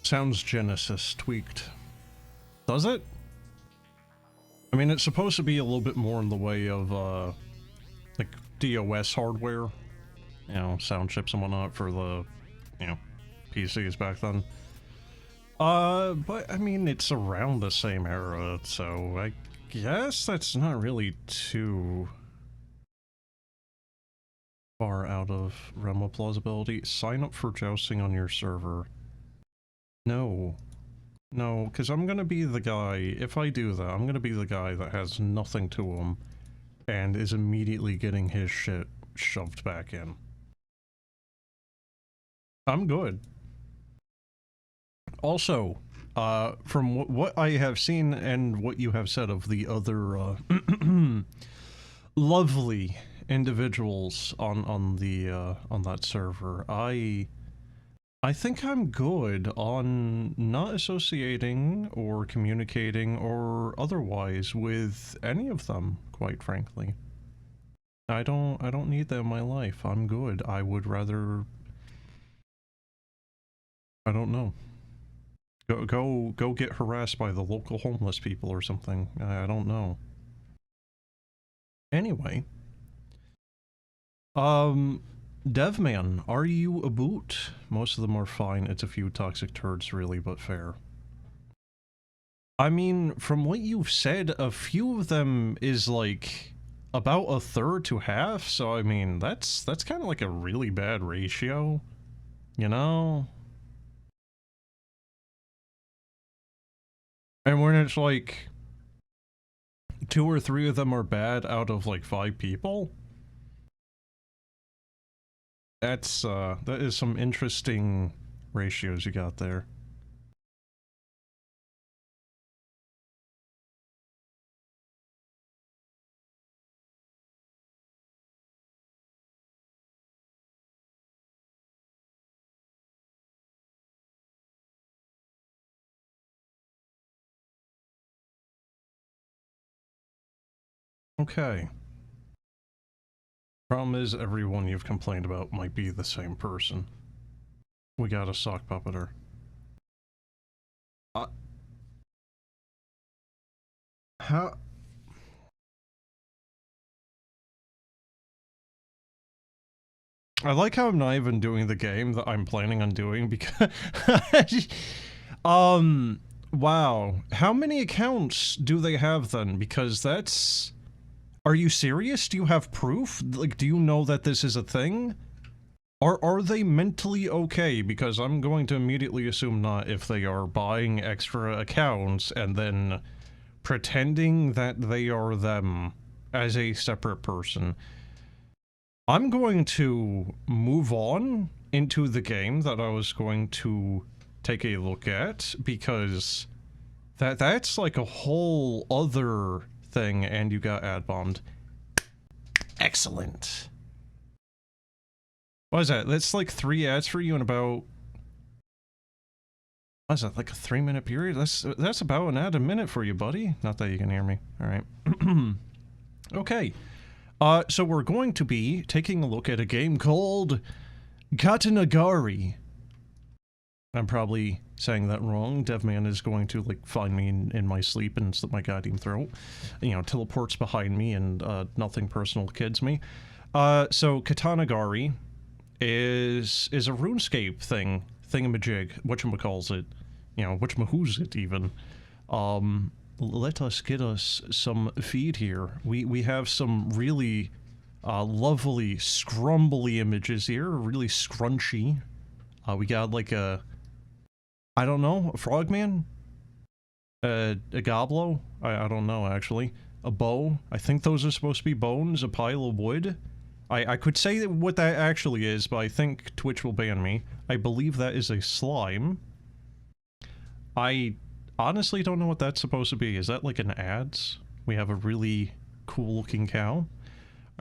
Sounds Genesis tweaked. Does it? I mean, it's supposed to be a little bit more in the way of, like, DOS hardware. You know, sound chips and whatnot for the, you know, PCs back then. But, I mean, it's around the same era, so I guess that's not really too far out of realm of plausibility. Sign up for jousting on your server. No. No, because I'm gonna be the guy, if I do that, I'm gonna be the guy that has nothing to him and is immediately getting his shit shoved back in. I'm good. Also, from what I have seen and what you have said of the other, lovely individuals on that server, I think I'm good on not associating or communicating or otherwise with any of them, quite frankly. I don't need that in my life. I'm good. I would rather, I don't know. Go get harassed by the local homeless people or something. I don't know. Anyway. Devman, are you a boot? Most of them are fine. It's a few toxic turds, really, but fair. I mean, from what you've said, a few of them is like about a third to half, so I mean, that's kind of like a really bad ratio, you know? And when it's like 2 or 3 of them are bad out of like 5 people, that is some interesting ratios you got there. Okay. Problem is, everyone you've complained about might be the same person. We got a sock puppeter. How? I like how I'm not even doing the game that I'm planning on doing because... wow. How many accounts do they have then? Because that's... Are you serious? Do you have proof? Like, do you know that this is a thing? Are they mentally okay? Because I'm going to immediately assume not if they are buying extra accounts and then pretending that they are them as a separate person. I'm going to move on into the game that I was going to take a look at, because that's like a whole other thing, and you got ad bombed. Excellent. What is that? That's like 3 ads for you in about... What is that, like a 3-minute period? That's about an ad a minute for you, buddy. Not that you can hear me. Alright. Okay. So we're going to be taking a look at a game called Katanagari. I'm probably saying that wrong. Devman is going to, like, find me in my sleep and slit my goddamn throat. You know, teleports behind me and, nothing personal kids me. So Katanagari is a RuneScape thingamajig, whatchamacalls it, you know, whatchamahoos it even. Let us get us some feed here. We have some really lovely scrumbly images here, really scrunchy. We got like a, I don't know, a frogman? A goblo? I don't know actually. A bow? I think those are supposed to be bones, a pile of wood. I could say what that actually is, but I think Twitch will ban me. I believe that is a slime. I honestly don't know what that's supposed to be. Is that like an ads? We have a really cool looking cow.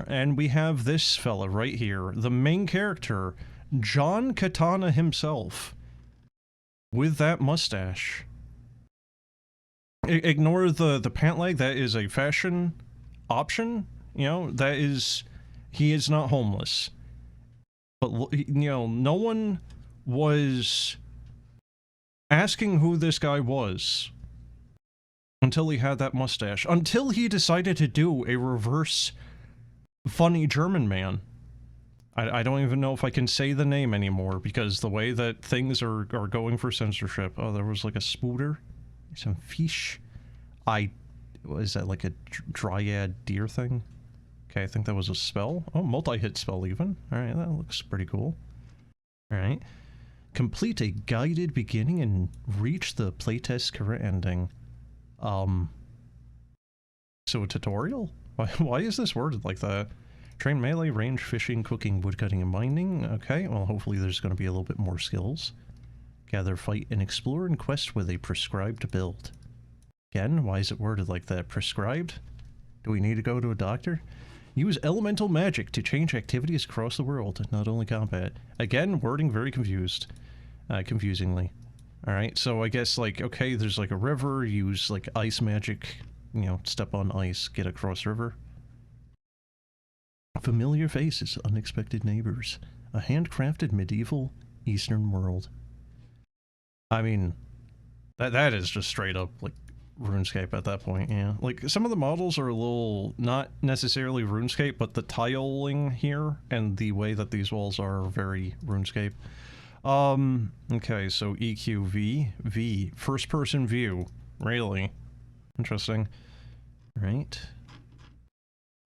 And we have this fella right here, the main character, John Katana himself, with that mustache. Ignore the pant leg, that is a fashion option, you know, that is... He is not homeless. But, you know, no one was asking who this guy was until he had that mustache. Until he decided to do a reverse funny German man. I don't even know if I can say the name anymore, because the way that things are going for censorship. Oh, there was like a spooter. Some fish. What is that, like a dryad deer thing? Okay, I think that was a spell. Oh, multi-hit spell even. Alright, that looks pretty cool. Alright. Complete a guided beginning and reach the playtest current ending. So a tutorial? Why is this worded like that? Train melee, range, fishing, cooking, woodcutting, and mining. Okay, well hopefully there's going to be a little bit more skills. Gather, fight, and explore and quest with a prescribed build. Again, why is it worded like that? Prescribed? Do we need to go to a doctor? Use elemental magic to change activities across the world, not only combat. Again, wording very confusingly. Alright, so I guess, like, okay, there's like a river, use like ice magic, you know, step on ice, get across river. Familiar faces, unexpected neighbors. A handcrafted medieval Eastern world. I mean, that is just straight up, like, RuneScape at that point, yeah. Like, some of the models are a little, not necessarily RuneScape, but the tiling here and the way that these walls are very RuneScape. Okay, so EQV, V, first person view, really interesting. Right.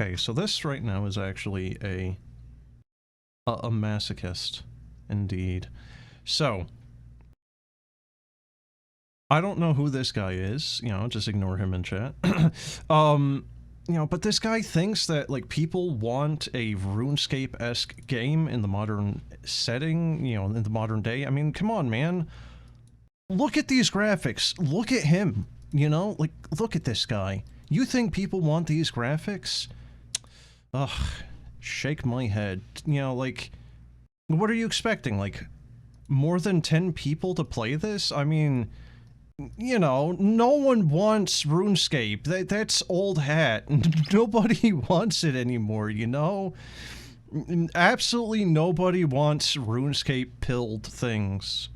Okay, so this right now is actually a masochist, indeed. So, I don't know who this guy is, you know, just ignore him in chat. You know, but this guy thinks that, like, people want a RuneScape-esque game in the modern setting, you know, in the modern day. I mean, come on, man. Look at these graphics. Look at him, you know? Like, look at this guy. You think people want these graphics? Ugh, shake my head. You know, like, what are you expecting? Like, more than 10 people to play this? I mean... You know, no one wants RuneScape. That's old hat. Nobody wants it anymore, you know? Absolutely nobody wants RuneScape-pilled things.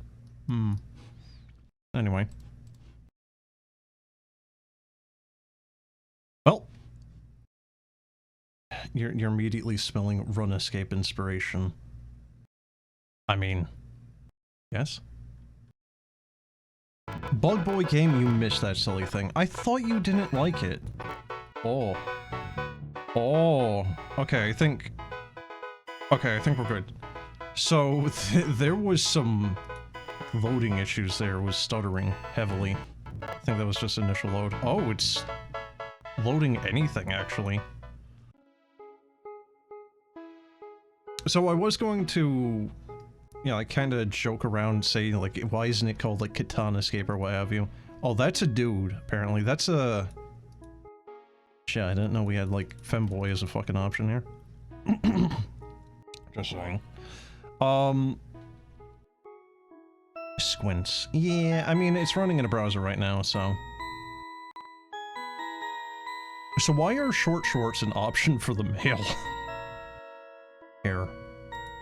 Anyway. Well. You're immediately spelling RuneScape inspiration. I mean... Yes? Bug Boy game, you missed that silly thing. I thought you didn't like it. Oh. Oh. Okay, I think we're good. So, there was some loading issues there, was stuttering heavily. I think that was just initial load. Oh, it's loading anything, actually. So I was going to, you know, like, kind of joke around, say, like, why isn't it called, like, Katana Escape or what have you? Oh, that's a dude, apparently. That's a... Shit, I didn't know we had, like, femboy as a fucking option here. Just saying. Squints. Yeah, I mean, it's running in a browser right now, so... So why are short shorts an option for the male? Hair.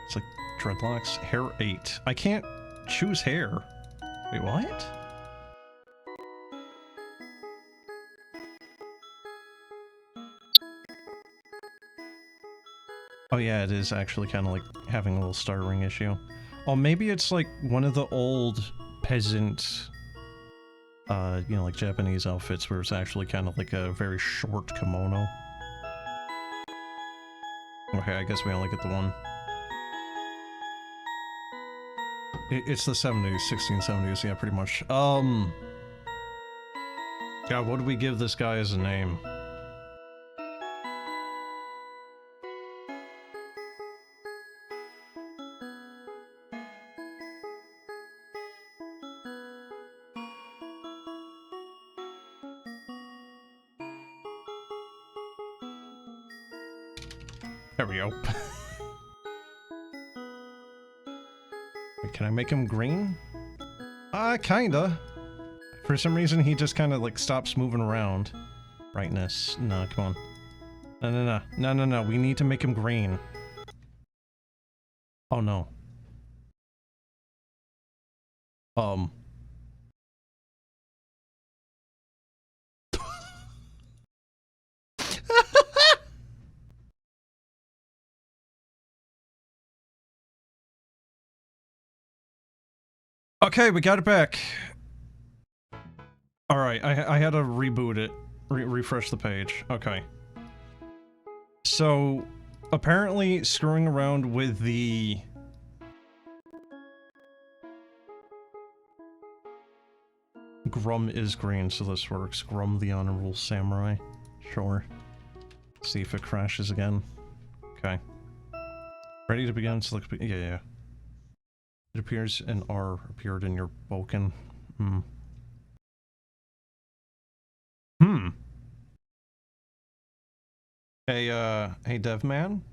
It's like dreadlocks. Hair 8. I can't choose hair. Wait, what? Oh yeah, it is actually kind of like having a little stuttering issue. Oh, maybe it's like one of the old peasant, you know, like Japanese outfits where it's actually kind of like a very short kimono. Okay, I guess we only get the one. It's the 70s, 1670s, yeah, pretty much. God, what do we give this guy as a name? There we go. Can I make him green? Kinda. For some reason, he just kind of, like, stops moving around. Brightness. No, come on. No, no, no. No, no, no. We need to make him green. Oh, no. Okay, we got it back. Alright, I had to reboot it. Refresh the page. Okay. So, apparently screwing around with the... Grum is green, so this works. Grum the Honorable Samurai. Sure. See if it crashes again. Okay. Ready to begin? Select... Yeah, yeah. It appears an R appeared in your Boken. Hmm. Hmm. Hey dev man?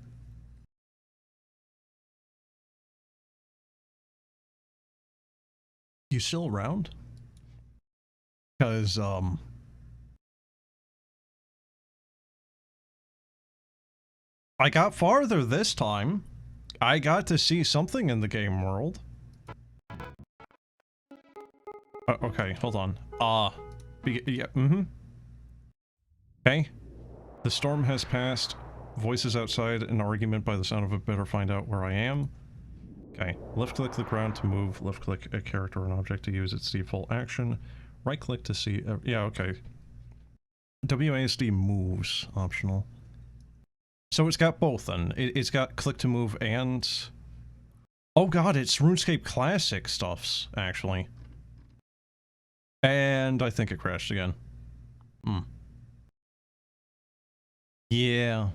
You still around? Because, I got farther this time. I got to see something in the game world. Okay, hold on. Yeah, Okay. The storm has passed. Voices outside, an argument by the sound of it, better find out where I am. Okay. Left-click the ground to move. Left-click a character or an object to use its default action. Right-click to see... yeah, okay. WASD moves. Optional. So it's got both then. It's got click to move and... Oh god, it's RuneScape Classic stuffs, actually. And I think it crashed again. Hmm. Yeah.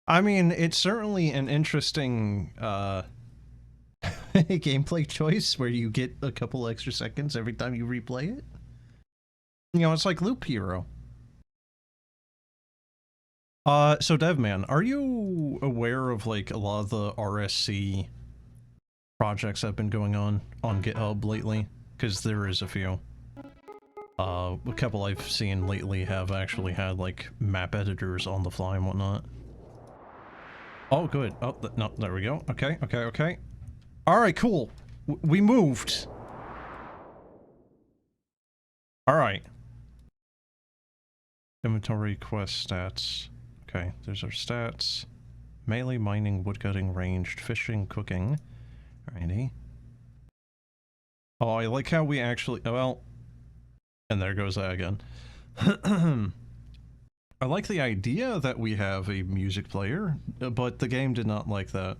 I mean, it's certainly an interesting, gameplay choice where you get a couple extra seconds every time you replay it. You know, it's like Loop Hero. So Devman, are you aware of, like, a lot of the RSC projects that have been going on GitHub lately? Because there is a few. A couple I've seen lately have actually had, like, map editors on the fly and whatnot. Oh, good. Oh, no, there we go. Okay, okay, okay. Alright, cool. We moved. Alright. Inventory quest stats. Okay, there's our stats. Melee, mining, woodcutting, ranged, fishing, cooking. Alrighty. Oh, I like how we actually... Well... And there goes that again. I like the idea that we have a music player, but the game did not like that.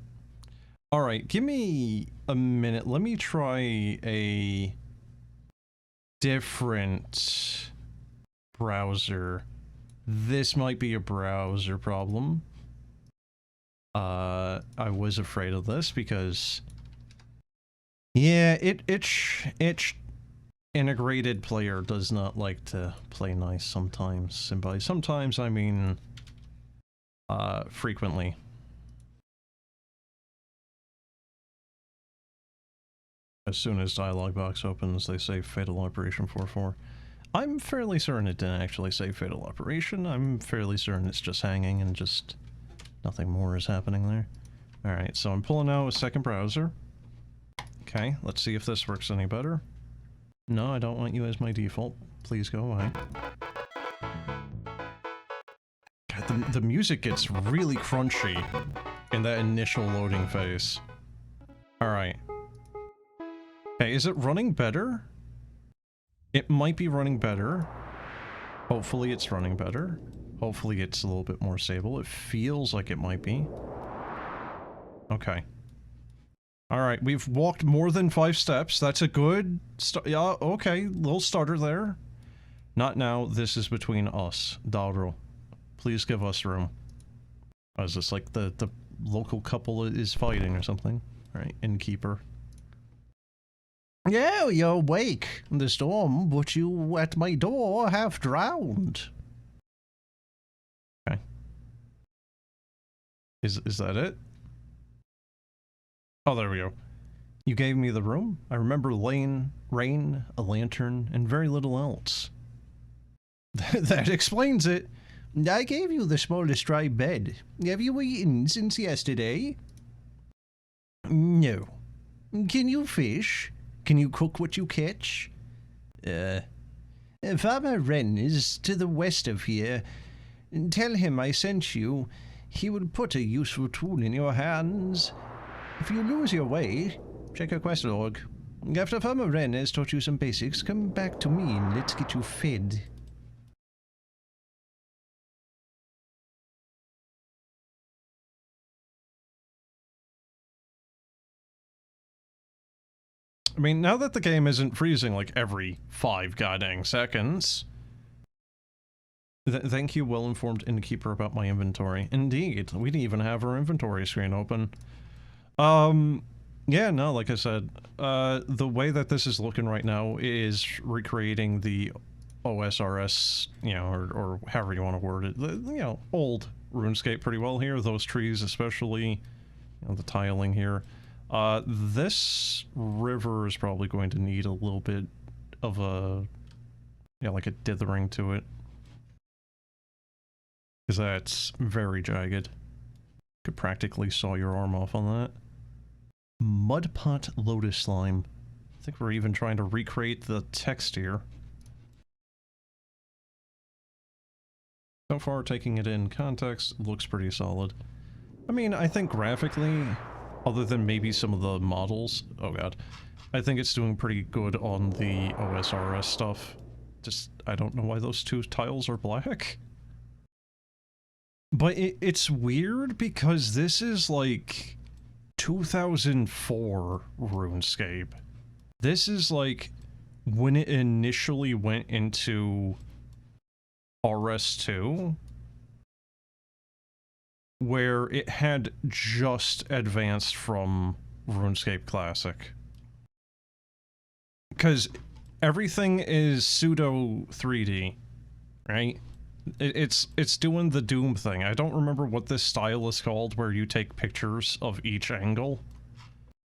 Alright, give me a minute. Let me try a different browser. This might be a browser problem. I was afraid of this because... yeah, itch integrated player does not like to play nice sometimes. And by sometimes, I mean... frequently. As soon as dialog box opens, they say Fatal Operation 4-4. I'm fairly certain it didn't actually say Fatal Operation. I'm fairly certain it's just hanging and just nothing more is happening there. Alright, so I'm pulling out a second browser. Okay, let's see if this works any better. No, I don't want you as my default. Please go away. God, the music gets really crunchy in that initial loading phase. Alright. Okay, is it running better? It might be running better. Hopefully it's running better. Hopefully it's a little bit more stable. It feels like it might be. Okay. Alright, we've walked more than 5 steps. That's a good start. Yeah, okay. Little starter there. Not now. This is between us. Dalro. Please give us room. Oh, is this like the local couple is fighting or something? Alright, innkeeper. Yeah, you're awake. The storm put you at my door half drowned. Okay. Is that it? Oh, there we go. You gave me the room. I remember rain, a lantern, and very little else. That explains it. I gave you the smallest dry bed. Have you eaten since yesterday? No. Can you fish? Can you cook what you catch? Farmer Wren is to the west of here. Tell him I sent you. He will put a useful tool in your hands. If you lose your way, check your quest log. After Farmer Wren has taught you some basics, come back to me and let's get you fed. I mean, now that the game isn't freezing like every 5 goddamn seconds... Thank you, well-informed innkeeper, about my inventory. Indeed, we didn't even have our inventory screen open. Yeah, no, like I said, the way that this is looking right now is recreating the OSRS, you know, or however you want to word it, you know, old RuneScape pretty well here, those trees especially, you know, the tiling here. This river is probably going to need a little bit of a, yeah, like a dithering to it. Because that's very jagged. Could practically saw your arm off on that. Mudpot Lotus Slime. I think we're even trying to recreate the text here. So far, taking it in context, looks pretty solid. I mean, I think graphically, other than maybe some of the models, oh god, I think it's doing pretty good on the OSRS stuff. Just, I don't know why those 2 tiles are black. But it's weird because this is like 2004 RuneScape. This is like when it initially went into RS2, where it had just advanced from RuneScape Classic. Because everything is pseudo 3D, right? It's doing the Doom thing. I don't remember what this style is called where you take pictures of each angle,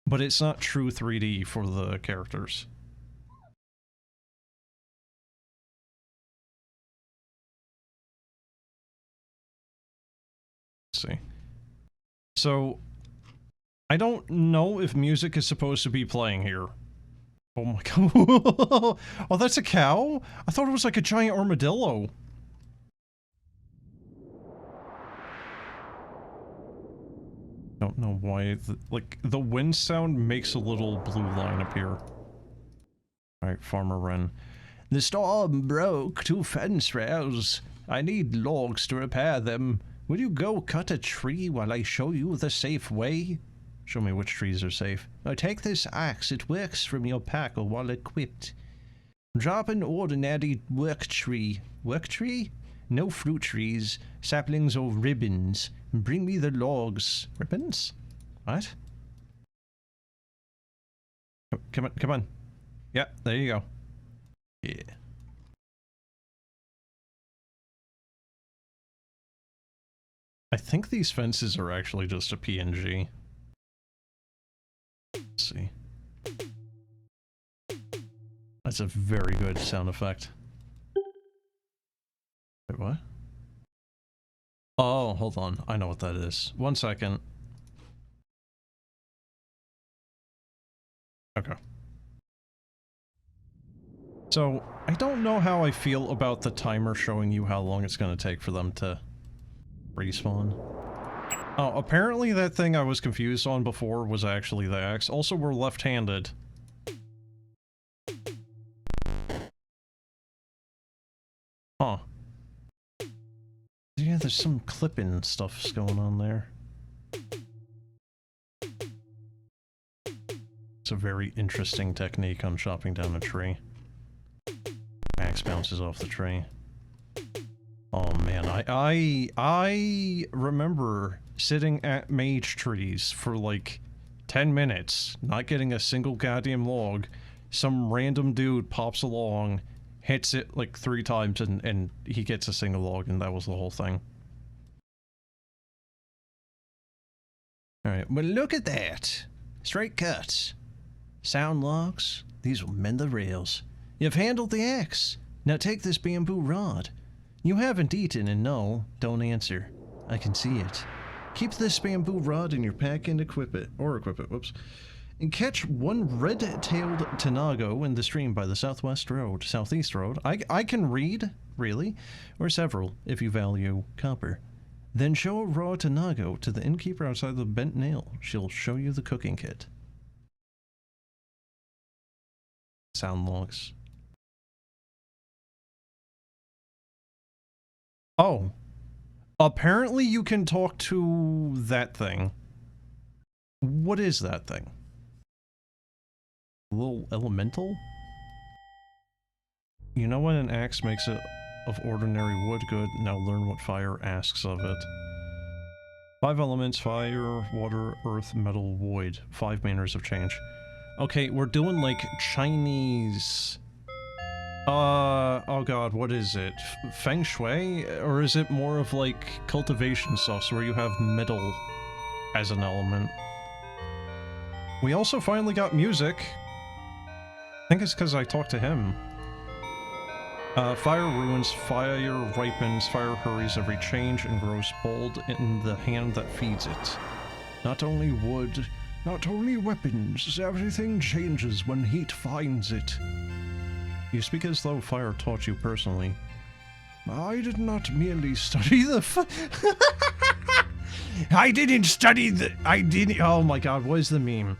but it's not true 3D for the characters. Let's see. So, I don't know if music is supposed to be playing here. Oh my god. Oh, that's a cow? I thought it was like a giant armadillo. Don't know why, like, the wind sound makes a little blue line appear. Alright, Farmer Wren. The storm broke 2 fence rails. I need logs to repair them. Will you go cut a tree while I show you the safe way? Show me which trees are safe. Now take this axe. It works from your pack or while equipped. Drop an ordinary work tree. Work tree? No fruit trees, saplings or ribbons. Bring me the logs. Ribbons? What? Come on, come on. Yeah, there you go. Yeah. I think these fences are actually just a PNG. Let's see. That's a very good sound effect. Wait, what? Oh, hold on. I know what that is. 1 second. Okay. So, I don't know how I feel about the timer showing you how long it's going to take for them to respawn. Oh, apparently that thing I was confused on before was actually the axe. Also, we're left-handed. Huh. Yeah, there's some clipping stuff going on there. It's a very interesting technique on chopping down a tree. Axe bounces off the tree. Oh man, I remember sitting at mage trees for like 10 minutes, not getting a single goddamn log. Some random dude pops along, hits it like 3 times, and he gets a single log, and that was the whole thing. Alright, well look at that! Straight cuts. Sound logs. These will mend the rails. You've handled the axe. Now take this bamboo rod. You haven't eaten, and no, don't answer. I can see it. Keep this bamboo rod in your pack and equip it. Whoops. And catch one red-tailed tanago in the stream by the southeast road. I can read, really, or several, if you value copper. Then show a raw tanago to the innkeeper outside the bent nail. She'll show you the cooking kit. Sound logs. Oh. Apparently you can talk to that thing. What is that thing? A little elemental? You know when an axe makes it of ordinary wood? Good. Now learn what fire asks of it. 5 elements: fire, water, earth, metal, void. 5 manners of change. Okay, we're doing like Chinese... oh god, what is it? Feng Shui? Or is it more of like cultivation stuff where you have metal as an element? We also finally got music. I think it's because I talked to him. Fire ruins, fire ripens, fire hurries every change and grows bold in the hand that feeds it. Not only wood, not only weapons, everything changes when heat finds it. You speak as though fire taught you personally. I did not merely study the I didn't study the- oh my god, what is the meme?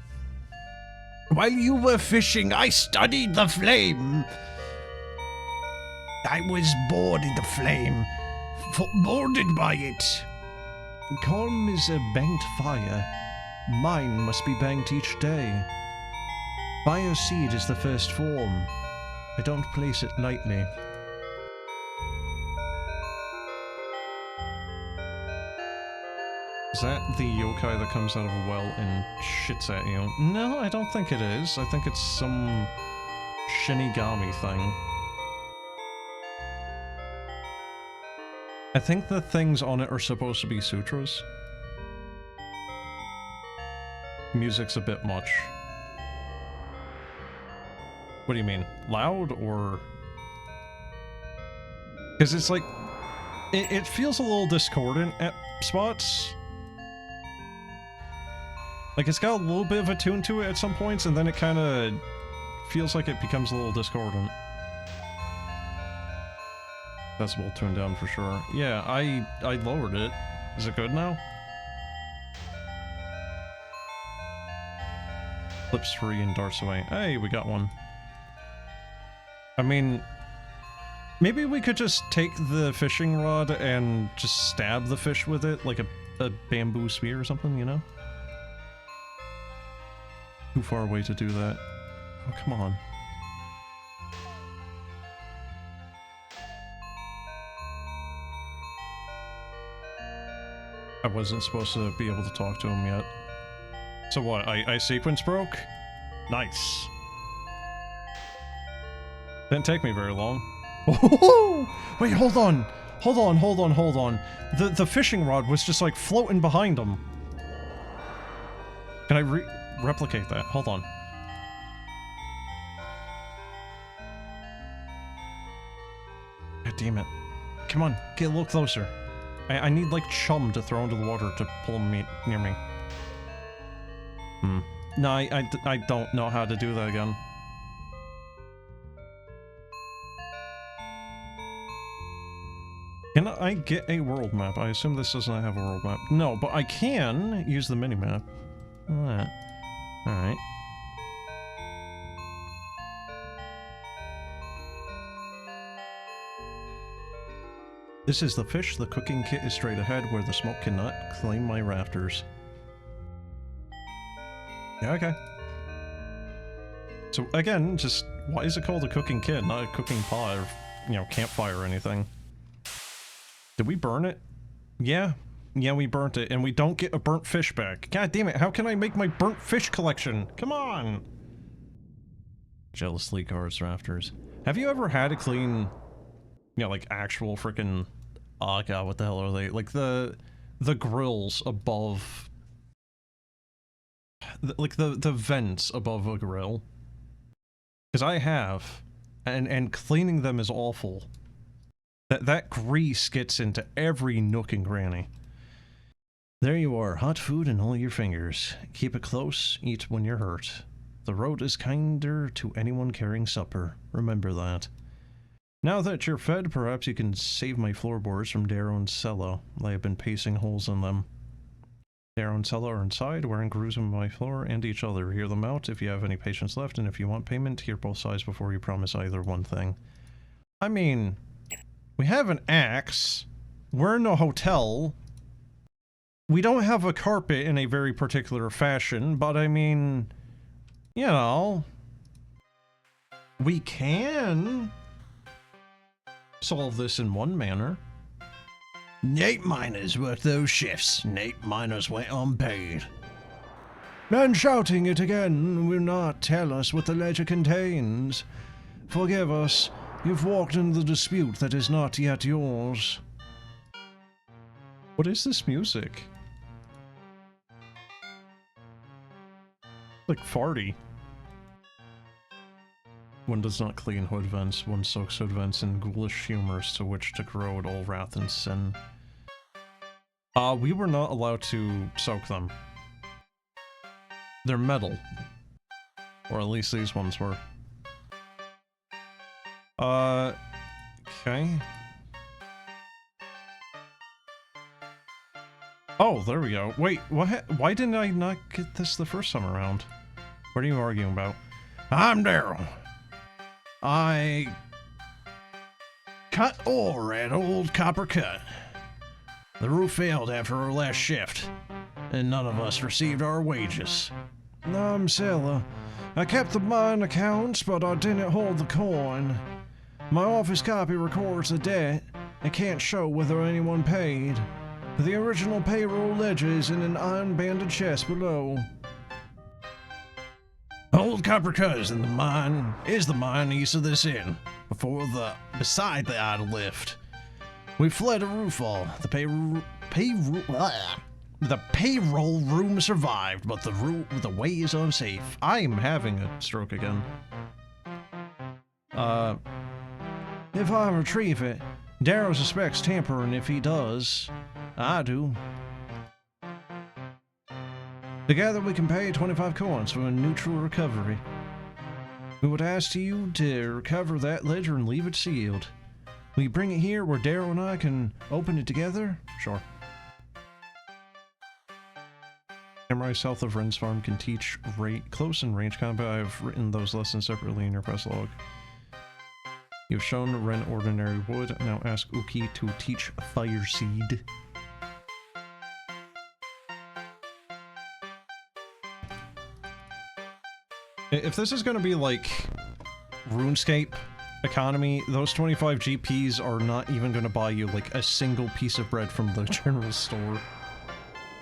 While you were fishing, I studied the flame. I was bored in the flame, boarded by it. Calm is a banked fire. Mine must be banked each day. Fire seed is the first form. I don't place it lightly. Is that the yokai that comes out of a well and shits at you? No, I don't think it is. I think it's some Shinigami thing. I think the things on it are supposed to be sutras. Music's a bit much. What do you mean? Loud or... Because it's like... It feels a little discordant at spots. Like, it's got a little bit of a tune to it at some points, and then it kind of feels like it becomes a little discordant. Decibel tuned down for sure. Yeah, I lowered it. Is it good now? Flips free and darts away. Hey, we got one. I mean, Maybe we could just take the fishing rod and just stab the fish with it, like a bamboo spear or something, you know? Too far away to do that. Oh, come on. I wasn't supposed to be able to talk to him yet. So what, I sequence broke? Nice. Didn't take me very long. Oh, wait, hold on. Hold on. The fishing rod was just like floating behind him. Can I replicate that? Hold on. God damn it. Come on, get a little closer. I need like chum to throw into the water to pull him near me. No, I don't know how to do that again. Can I get a world map? I assume this does not have a world map. No, but I can use the minimap. Alright. This is the fish. The cooking kit is straight ahead where the smoke cannot claim my rafters. Yeah, okay. So again, just why is it called a cooking kit, not a cooking pot or, you know, campfire or anything? Did we burn it? Yeah. Yeah, we burnt it, and we don't get a burnt fish back. God damn it, how can I make my burnt fish collection? Come on! Jealously guards rafters. Have you ever had to clean, you know, like actual freaking, oh god, what the hell are they? Like the grills above, like the vents above a grill? Because I have, and cleaning them is awful. That grease gets into every nook and cranny. There you are, hot food in all your fingers. Keep it close, eat when you're hurt. The road is kinder to anyone carrying supper. Remember that. Now that you're fed, perhaps you can save my floorboards from Darrow and Sella. I have been pacing holes in them. Darrow and Sella are inside, wearing grooves on my floor and each other. Hear them out if you have any patience left, and if you want payment, hear both sides before you promise either one thing. I mean, we have an axe. We're in a hotel. We don't have a carpet in a very particular fashion, but I mean, you know, we can solve this in one manner. 8 miners worked those shifts, and 8 miners went unpaid. Man shouting it again will not tell us what the ledger contains. Forgive us, you've walked into the dispute that is not yet yours. What is this music? Like farty. One does not clean hood vents, one soaks hood vents in ghoulish humors to which to corrode all wrath and sin. We were not allowed to soak them. They're metal. Or at least these ones were. Okay. Oh, there we go. Wait, what? Why didn't I not get this the first time around? What are you arguing about? I'm Darrow. I cut ore at Old Copper Cut. The roof failed after our last shift, and none of us received our wages. I'm Sella. I kept the mine accounts, but I didn't hold the coin. My office copy records the debt. It can't show whether anyone paid. The original payroll ledger is in an iron-banded chest below. Old Copper Cut is the mine east of this inn, beside the idle lift. We fled a roof fall. The payroll room survived, but the way is unsafe. I am having a stroke again. If I retrieve it, Darrow suspects tampering. If he does, I do. Together we can pay 25 coins for a neutral recovery. We would ask you to recover that ledger and leave it sealed. Will you bring it here where Darrow and I can open it together? Sure. Samurai south of Ren's Farm can teach close and range combat. I have written those lessons separately in your quest log. You've shown Ren ordinary wood. Now ask Uki to teach Fire Seed. If this is going to be like RuneScape economy, those 25 GPs are not even going to buy you like a single piece of bread from the general store.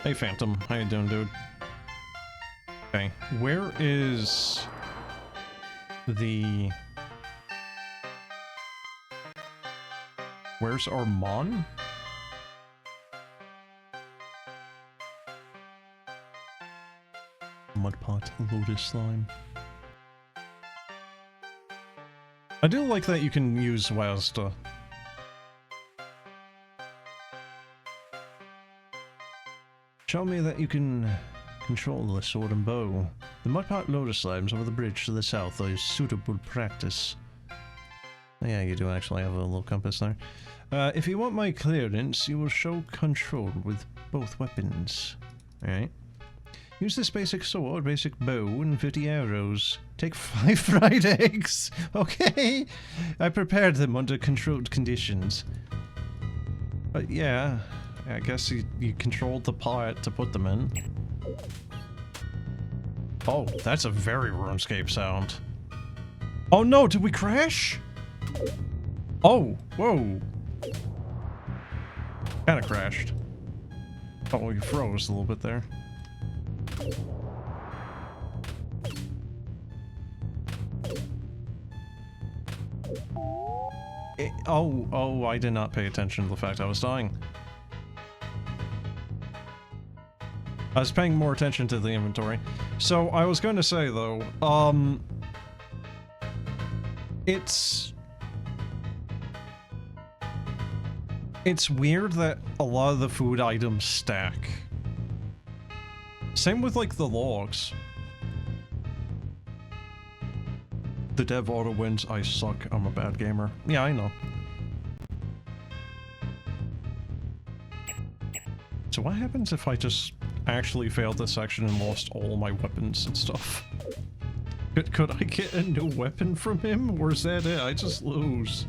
Hey Phantom, how you doing, dude? Okay, where is the... Where's our Mon? Mudpot, Lotus Slime. I do like that you can use Wazda. Show me that you can control the sword and bow. The Mudpot Lotus Slimes over the bridge to the south are suitable practice. Yeah, you do actually have a little compass there. If you want my clearance, you will show control with both weapons. Alright. Use this basic sword, basic bow, and 50 arrows. Take 5 fried eggs! Okay! I prepared them under controlled conditions. But yeah, I guess you controlled the pot to put them in. Oh, that's a very RuneScape sound. Oh no, did we crash? Oh, whoa. Kinda crashed. Oh, you froze a little bit there. Oh, I did not pay attention to the fact I was dying. I was paying more attention to the inventory. So, I was going to say, though, It's weird that a lot of the food items stack. Same with, like, the logs. The dev auto wins, I suck, I'm a bad gamer. Yeah, I know. So what happens if I just actually failed this section and lost all my weapons and stuff? Could I get a new weapon from him, or is that it? I just lose.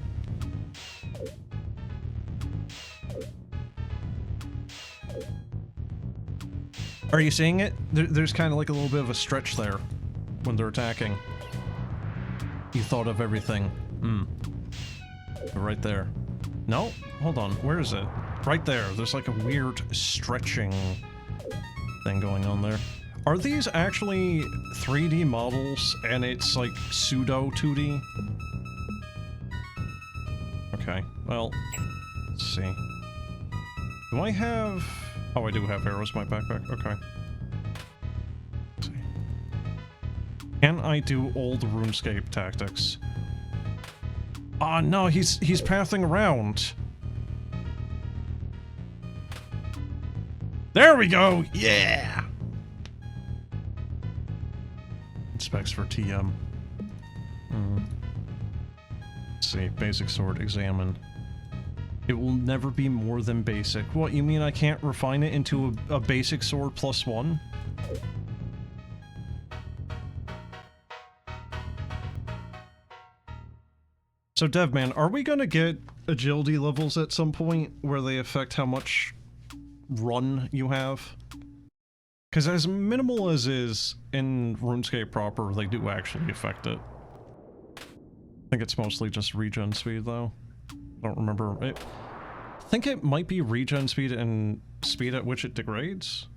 Are you seeing it? There's kind of like a little bit of a stretch there when they're attacking. You thought of everything. Right there. No? Hold on. Where is it? Right there. There's like a weird stretching thing going on there. Are these actually 3D models and it's like pseudo 2D? Okay. Well, let's see. Do I have... Oh, I do have arrows in my backpack. Okay. Let's see. Can I do old RuneScape tactics? Ah, no, he's pathing around. There we go! Yeah! Specs for TM. Let's see. Basic sword, examine. It will never be more than basic. What, you mean I can't refine it into a basic sword +1? So Devman, are we gonna get agility levels at some point where they affect how much run you have? Because as minimal as is in RuneScape proper, they do actually affect it. I think it's mostly just regen speed though. Don't remember. I think it might be regen speed and speed at which it degrades.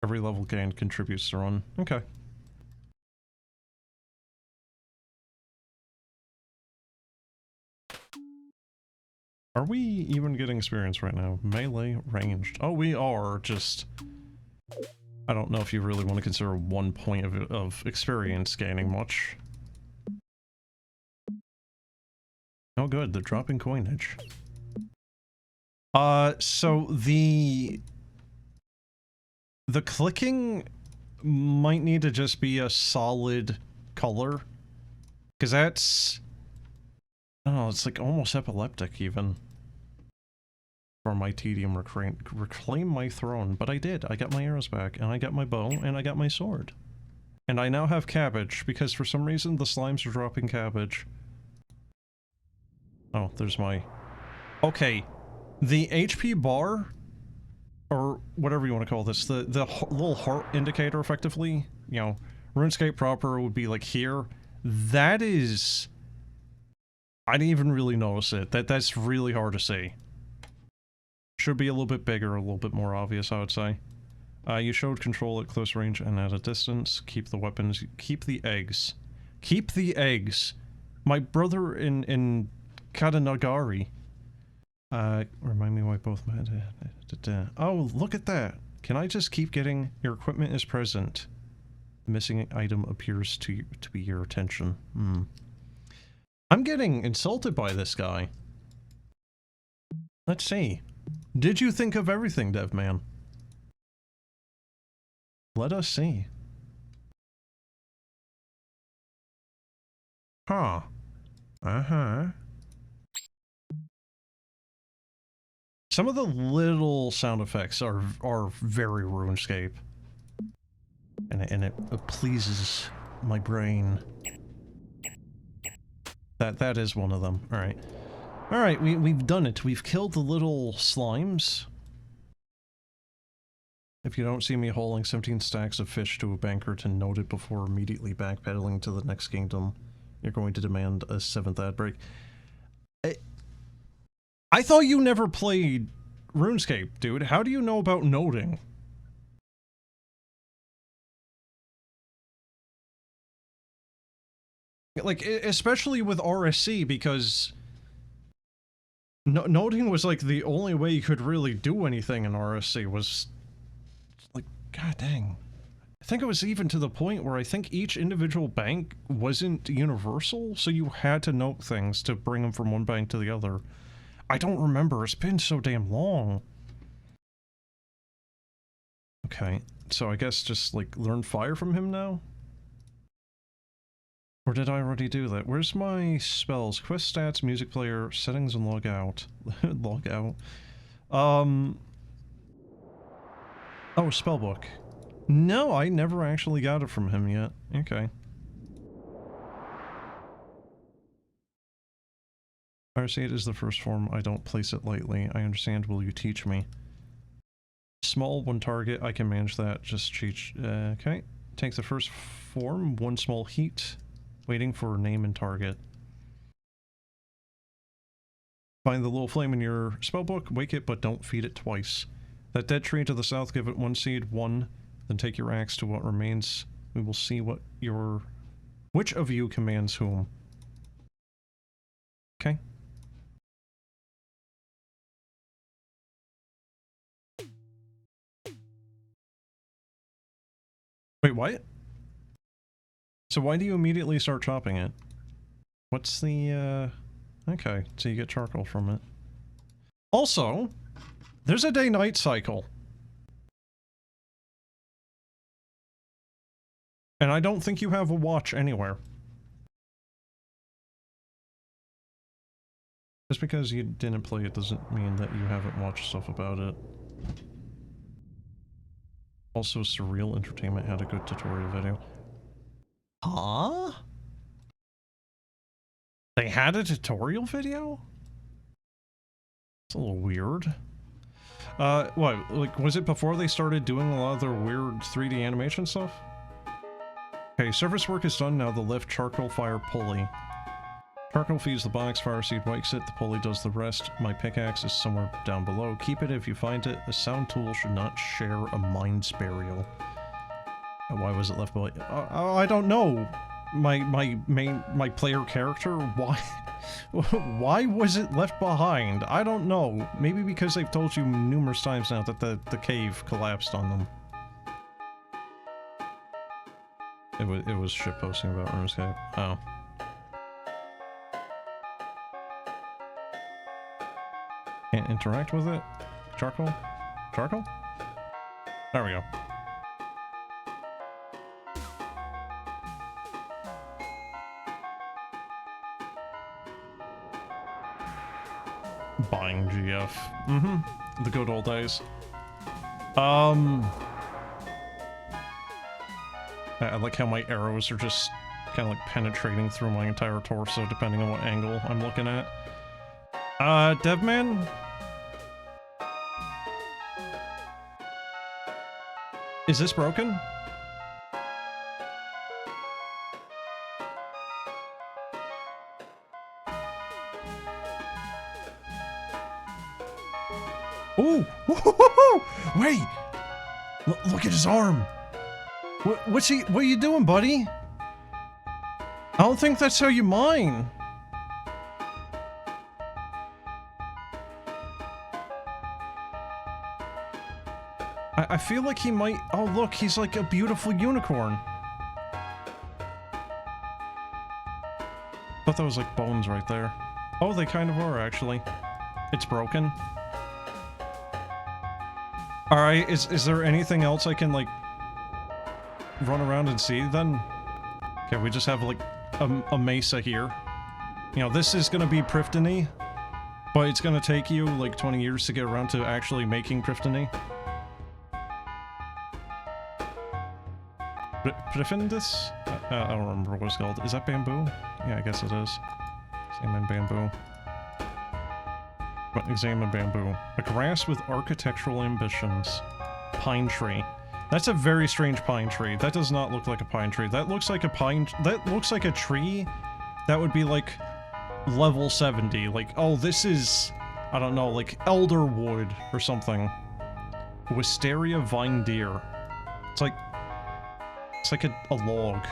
Every level gained contributes to run. Okay. Are we even getting experience right now? Melee, ranged. Oh, we are, just... I don't know if you really want to consider 1 point of experience gaining much. Oh good, they're dropping coinage. So the clicking might need to just be a solid color. Because that's... Oh, it's like almost epileptic even. For my tedium, reclaim my throne. But I did. I got my arrows back, and I got my bow, and I got my sword. And I now have cabbage, because for some reason the slimes are dropping cabbage. Oh, there's my... Okay, the HP bar, or whatever you want to call this, the little heart indicator, effectively, you know, RuneScape proper would be like here. That is... I didn't even really notice it. That's really hard to see. Should be a little bit bigger, a little bit more obvious, I would say. You showed control at close range and at a distance. Keep the weapons. Keep the eggs. Keep the eggs. My brother in Katanagari. Remind me why both my... Oh, look at that. Can I just keep getting... Your equipment is present. The missing item appears to be your attention. I'm getting insulted by this guy. Let's see. Did you think of everything, Devman? Let us see. Huh. Uh-huh. Some of the little sound effects are very RuneScape. And it pleases my brain. That is one of them. Alright. Alright, we've done it. We've killed the little slimes. If you don't see me hauling 17 stacks of fish to a banker to note it before immediately backpedaling to the next kingdom, you're going to demand a 7th ad break. I thought you never played RuneScape, dude. How do you know about noting? Like, especially with RSC, because noting was like the only way you could really do anything in RSC was like, god dang. I think it was even to the point where I think each individual bank wasn't universal, so you had to note things to bring them from one bank to the other. I don't remember, it's been so damn long. Okay, so I guess just like learn fire from him now? Or did I already do that? Where's my spells? Quest stats, music player, settings, and log out. Log out. Oh, spellbook. No, I never actually got it from him yet. Okay. RSC is the first form. I don't place it lightly. I understand. Will you teach me? Small, one target. I can manage that. Just cheat. Okay. Take the first form. One small heat. Waiting for name and target. Find the little flame in your spellbook, wake it, but don't feed it twice. That dead tree to the south, give it 1 seed, 1, then take your axe to what remains. We will see what your... Which of you commands whom? Okay. Wait, what? So why do you immediately start chopping it? What's the, Okay, so you get charcoal from it. Also, there's a day-night cycle. And I don't think you have a watch anywhere. Just because you didn't play it doesn't mean that you haven't watched stuff about it. Also, Surreal Entertainment had a good tutorial video. Huh? They had a tutorial video? It's a little weird. What, like, was it before they started doing a lot of their weird 3D animation stuff? Okay, surface work is done now. The lift charcoal fire pulley. Charcoal feeds the box, fire seed wakes it, the pulley does the rest. My pickaxe is somewhere down below. Keep it if you find it. A sound tool should not share a mind's burial. Why was it left behind? I don't know. My player character, why was it left behind? I don't know. Maybe because they've told you numerous times now that the cave collapsed on them. It was shitposting about RuneScape. Oh. Can't interact with it? Charcoal? Charcoal? There we go. Buying GF. Mm-hmm. The good old days. I like how my arrows are just kind of like penetrating through my entire torso depending on what angle I'm looking at. Devman? Is this broken? Ooh! Wait! Look at his arm! What are you doing, buddy? I don't think that's how you mine. I feel like he might... Oh, look, he's like a beautiful unicorn. Thought that was like bones right there. Oh, they kind of are, actually. It's broken. Alright, is there anything else I can, like, run around and see, then? Okay, we just have, like, a mesa here. You know, this is gonna be Priftony, but it's gonna take you, like, 20 years to get around to actually making Priftony. Priftindus? I don't remember what it's called. Is that bamboo? Yeah, I guess it is. Examine bamboo. Examine bamboo. A grass with architectural ambitions. Pine tree. That's a very strange pine tree. That does not look like a pine tree. That looks like a pine... That looks like a tree that would be like level 70. Like, oh, this is... I don't know, like elder wood or something. Wisteria vine deer. It's like... It's like a log.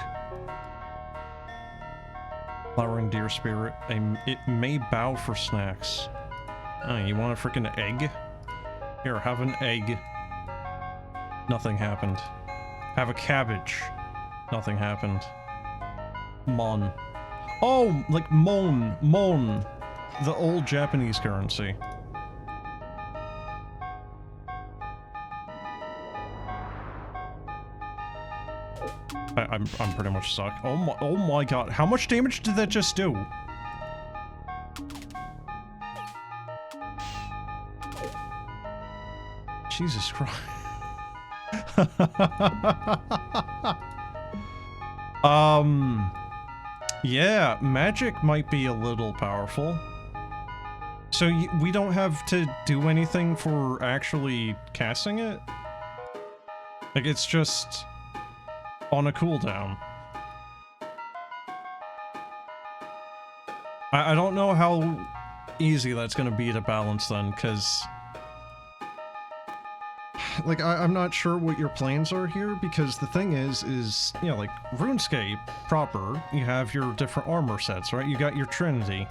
Flowering deer spirit. It may bow for snacks. Oh, you want a freaking egg? Here, have an egg. Nothing happened. Have a cabbage. Nothing happened. Mon. Oh, like mon. Mon. The old Japanese currency. I'm pretty much stuck. Oh my god. How much damage did that just do? Jesus Christ. Yeah, magic might be a little powerful. So we don't have to do anything for actually casting it? Like, it's just on a cooldown. I don't know how easy that's gonna be to balance then, because... Like, I'm not sure what your plans are here, because the thing is, you know, like, RuneScape proper, you have your different armor sets, right? You got your Trinity,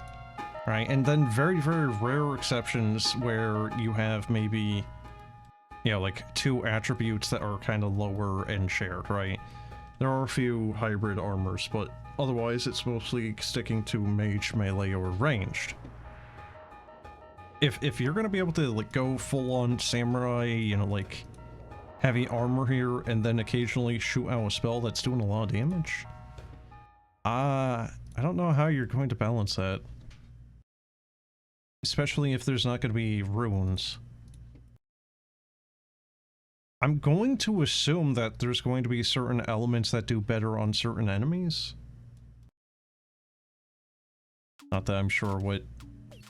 right? And then very, very rare exceptions where you have maybe, you know, like, 2 attributes that are kind of lower and shared, right? There are a few hybrid armors, but otherwise it's mostly sticking to mage, melee, or ranged. If you're gonna be able to, like, go full-on samurai, you know, like, heavy armor here, and then occasionally shoot out a spell that's doing a lot of damage, I don't know how you're going to balance that. Especially if there's not gonna be runes. I'm going to assume that there's going to be certain elements that do better on certain enemies. Not that I'm sure what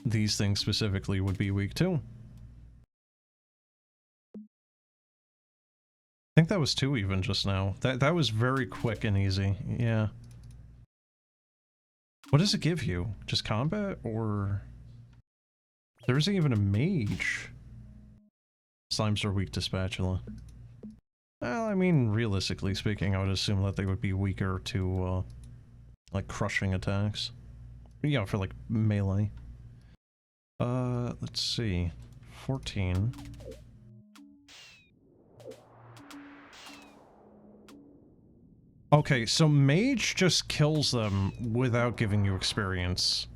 these things specifically would be weak to. I think that was 2 even just now. That was very quick and easy, yeah. What does it give you? Just combat, or... There isn't even a mage. Slimes are weak to spatula. Well, I mean, realistically speaking, I would assume that they would be weaker to, like, crushing attacks. Yeah, for, like, melee. Let's see. 14. Okay, so mage just kills them without giving you experience.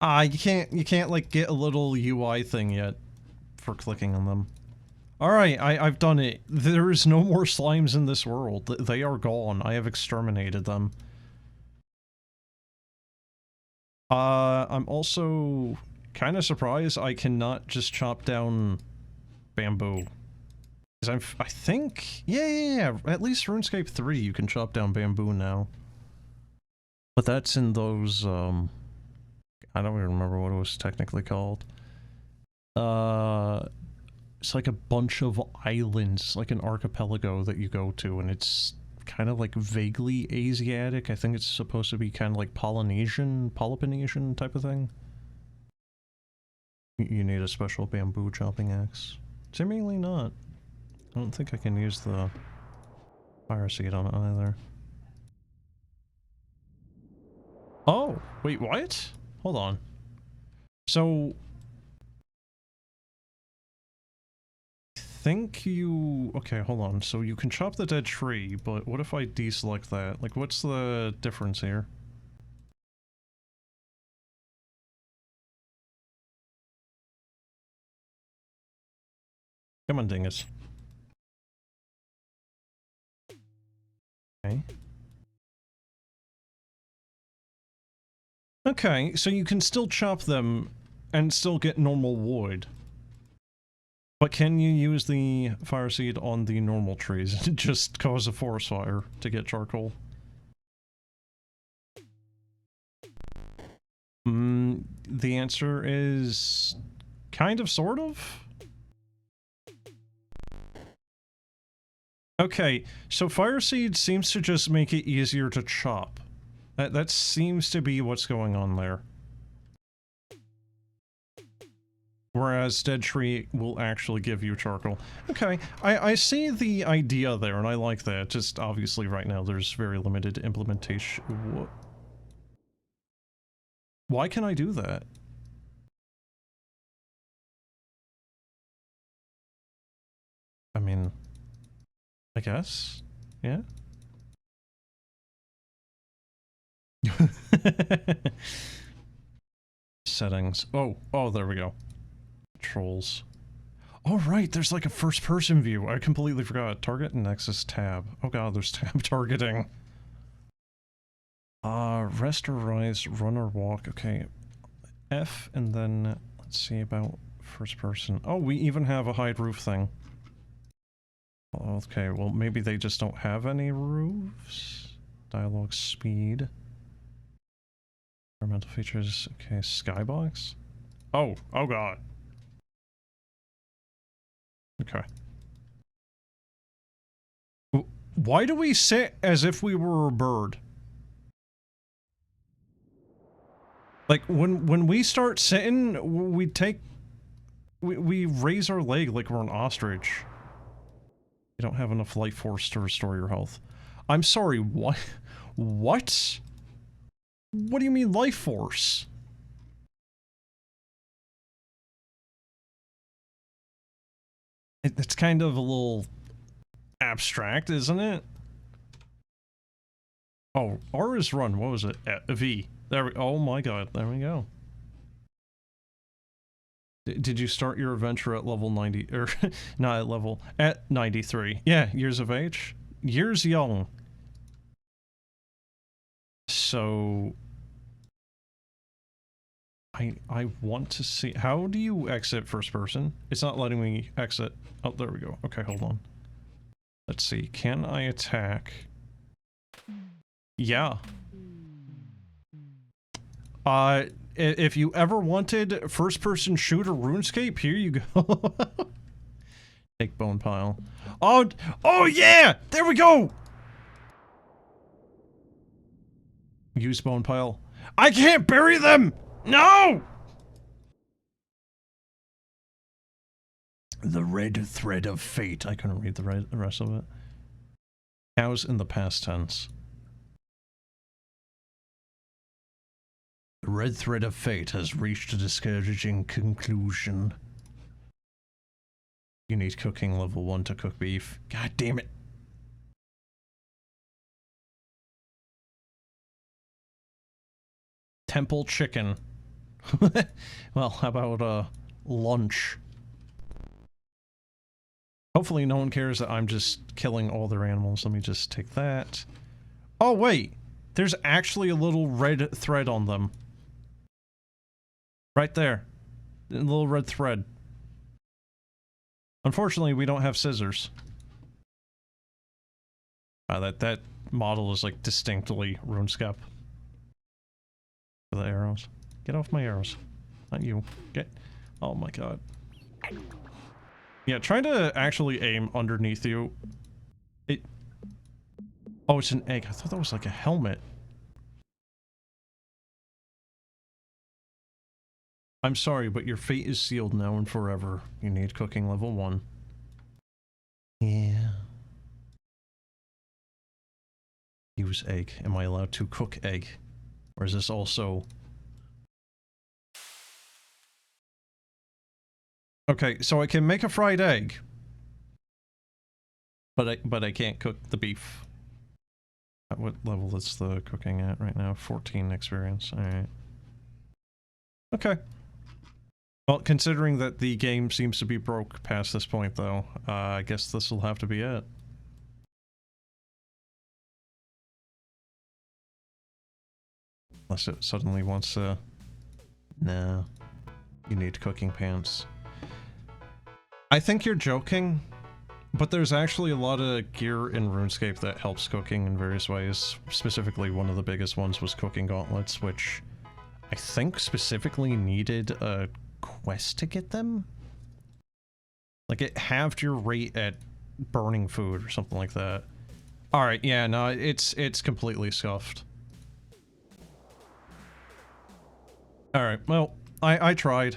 You can't, like, get a little UI thing yet for clicking on them. Alright, I've done it. There is no more slimes in this world. They are gone. I have exterminated them. I'm also kind of surprised I cannot just chop down bamboo. Because I think... Yeah, at least RuneScape 3 you can chop down bamboo now. But that's in those, I don't even remember what it was technically called. It's like a bunch of islands, like an archipelago that you go to, and it's kind of like vaguely Asiatic. I think it's supposed to be kind of like Polynesian type of thing. You need a special bamboo chopping axe. Seemingly not. I don't think I can use the fire seed on it either. Oh, wait, what? Hold on. So... think you... okay, hold on. So you can chop the dead tree, but what if I deselect that? Like, what's the difference here? Come on, dingus. Okay. Okay, so you can still chop them and still get normal wood. But can you use the fire seed on the normal trees and just cause a forest fire to get charcoal? The answer is... kind of, sort of? Okay, so fire seed seems to just make it easier to chop. That seems to be what's going on there. Whereas dead tree will actually give you charcoal. Okay, I see the idea there, and I like that. Just obviously right now there's very limited implementation. What? Why can I do that? I mean, I guess? Yeah? Settings. Oh, there we go. Controls. Oh, right, there's like a first-person view. I completely forgot. Target and Nexus tab. Oh god, there's tab targeting. Rest or rise, run or walk. Okay. F, and then, let's see about first person. Oh, we even have a hide roof thing. Okay, well, maybe they just don't have any roofs. Dialogue speed. Environmental features. Okay, skybox. Oh god. Okay. Why do we sit as if we were a bird? Like, when we start sitting, we raise our leg like we're an ostrich. You don't have enough life force to restore your health. I'm sorry, what? What? What do you mean life force? It's kind of a little abstract, isn't it? Oh, R is run. What was it? V. There we... oh my god, there we go. Did you start your adventure at level 90, or not at level, at 93? Yeah, years of age. Years young. So... I want to see... how do you exit first person? It's not letting me exit. Oh, there we go. Okay, hold on. Let's see. Can I attack? Yeah. If you ever wanted first-person shooter RuneScape, here you go. Take bone pile. Oh yeah! There we go! Use bone pile. I can't bury them! No! The red thread of fate. I couldn't read the rest of it. Cows in the past tense. The red thread of fate has reached a discouraging conclusion. You need cooking level 1 to cook beef. God damn it. Temple chicken. Well, how about, lunch? Hopefully no one cares that I'm just killing all their animals. Let me just take that. Oh, wait! There's actually a little red thread on them. Right there. A little red thread. Unfortunately, we don't have scissors. That model is, like, distinctly RuneScape. For the arrows. Get off my arrows. Not you. Get... Oh my god. Yeah, trying to actually aim underneath you. It... Oh, it's an egg. I thought that was like a helmet. I'm sorry, but your fate is sealed now and forever. You need cooking level 1. Yeah. Use egg. Am I allowed to cook egg? Or is this also... Okay, so I can make a fried egg. But I can't cook the beef. At what level is the cooking at right now? 14 experience. Alright. Okay. Well, considering that the game seems to be broke past this point, though, I guess this will have to be it. Unless it suddenly wants to... Nah. You need cooking pants. I think you're joking, but there's actually a lot of gear in RuneScape that helps cooking in various ways. Specifically, one of the biggest ones was cooking gauntlets, which I think specifically needed a quest to get them? Like, it halved your rate at burning food or something like that. Alright, yeah, no, it's completely scuffed. Alright, well, I tried.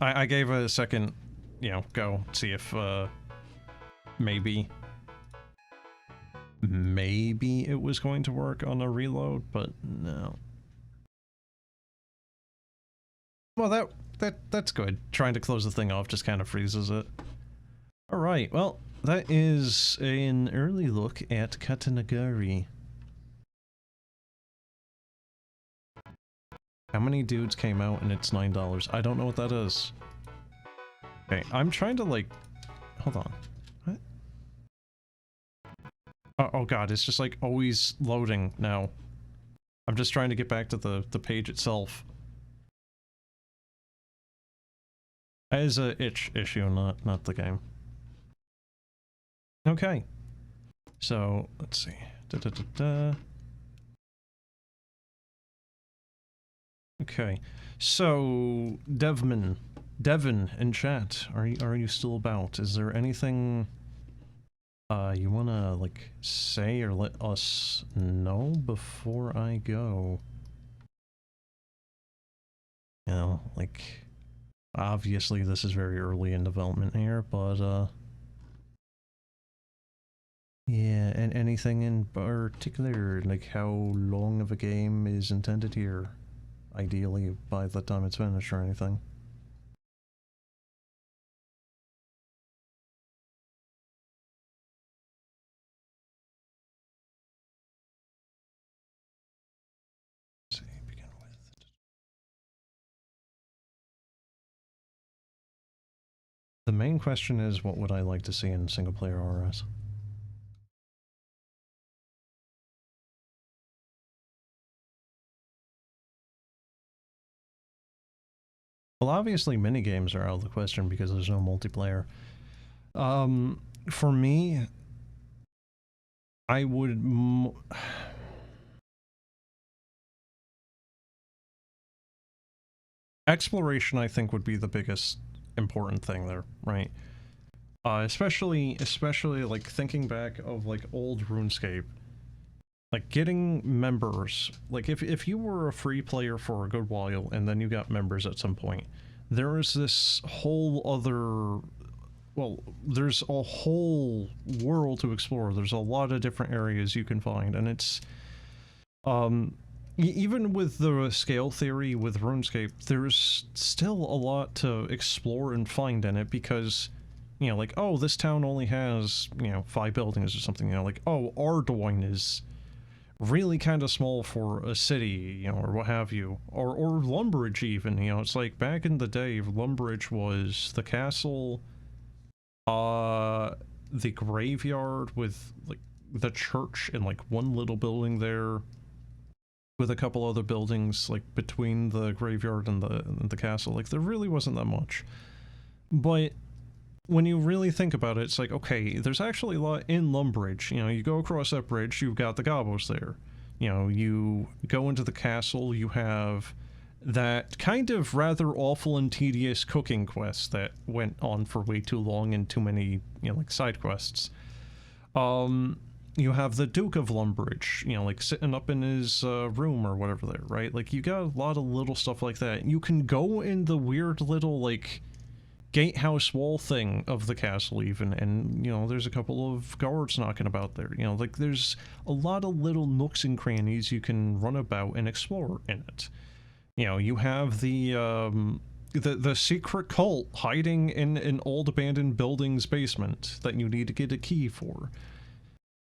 I gave it a second, you know, go, see if, maybe it was going to work on a reload, but no. Well, that's good. Trying to close the thing off just kind of freezes it. Alright, well, that is an early look at Katanagari. How many dudes came out and it's $9? I don't know what that is. Okay, I'm trying to, like... Hold on. What? Oh god, it's just, like, always loading now. I'm just trying to get back to the page itself. That is a issue, not the game. Okay. So, let's see. Okay. So, Devin in chat, are you still about? Is there anything you wanna, like, say or let us know before I go? You know, like, obviously this is very early in development here, but yeah, and anything in particular, like how long of a game is intended here? Ideally, by the time it's finished or anything. Let's see, begin with. The main question is, what would I like to see in single-player RS? Well, obviously minigames are out of the question because there's no multiplayer. For me, I would... Exploration, I think, would be the biggest important thing there, right? Especially, like, thinking back of, like, old RuneScape. Like, getting members, like, if you were a free player for a good while, and then you got members at some point, there is this whole other... Well, there's a whole world to explore. There's a lot of different areas you can find, and it's... even with the scale theory with RuneScape, there's still a lot to explore and find in it, because... You know, like, oh, this town only has, you know, 5 buildings or something, you know, like, oh, Ardoin is really kind of small for a city, you know, or what have you. Or Lumbridge even, you know, it's like, back in the day, Lumbridge was the castle, the graveyard with, like, the church and, like, one little building there, with a couple other buildings, like, between the graveyard and the castle. Like, there really wasn't that much. But... when you really think about it, it's like, okay, there's actually a lot in Lumbridge. You know, you go across that bridge, you've got the gobos there. You know, you go into the castle, you have that kind of rather awful and tedious cooking quest that went on for way too long and too many, you know, like, side quests. You have the Duke of Lumbridge, you know, like, sitting up in his room or whatever there, right? Like, you got a lot of little stuff like that. You can go in the weird little, like, gatehouse wall thing of the castle even, and, you know, there's a couple of guards knocking about there. You know, like, there's a lot of little nooks and crannies you can run about and explore in it. You know, you have the secret cult hiding in an old abandoned building's basement that you need to get a key for.